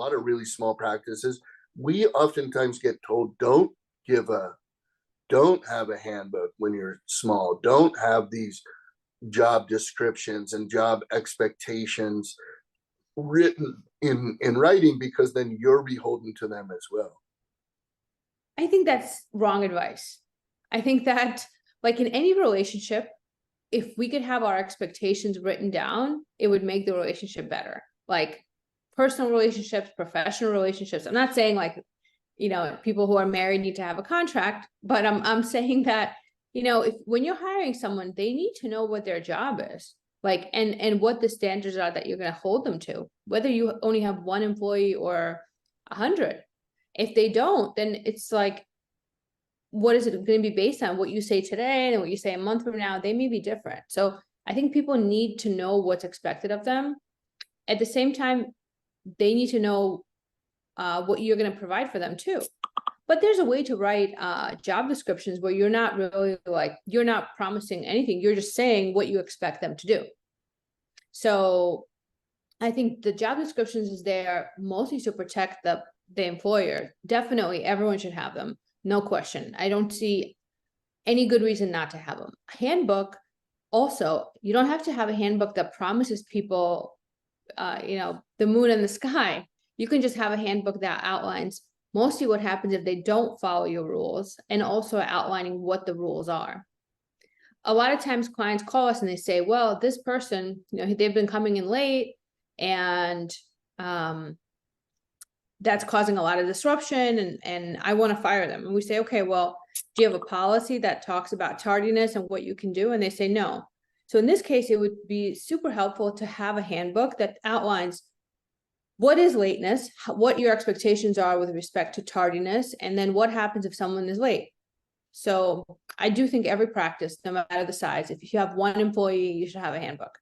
lot of really small practices, we oftentimes get told, don't have a handbook when you're small. Don't have these job descriptions and job expectations written in writing, because then you're beholden to them as well. I think that's wrong advice. I think that, like in any relationship, if we could have our expectations written down, it would make the relationship better. Like personal relationships, professional relationships. I'm not saying like, people who are married need to have a contract, but I'm saying that, when you're hiring someone, they need to know what their job is, like, and what the standards are that you're going to hold them to, whether you only have one employee or 100. If they don't, then it's like, what is it going to be based on? What you say today and what you say a month from now, they may be different. So I think people need to know what's expected of them. At the same time, they need to know what you're going to provide for them too. But there's a way to write job descriptions where you're not really you're not promising anything. You're just saying what you expect them to do. So I think the job descriptions is there mostly to protect the employer. Definitely everyone should have them. No question. I don't see any good reason not to have them. Handbook, also, you don't have to have a handbook that promises people, the moon and the sky. You can just have a handbook that outlines mostly what happens if they don't follow your rules, and also outlining what the rules are. A lot of times clients call us and they say, well, this person, they've been coming in late, and that's causing a lot of disruption, and I want to fire them. And we say, okay, well, do you have a policy that talks about tardiness and what you can do? And they say no. So in this case, it would be super helpful to have a handbook that outlines what is lateness, what your expectations are with respect to tardiness, and then what happens if someone is late. So I do think every practice, no matter the size, if you have one employee, you should have a handbook.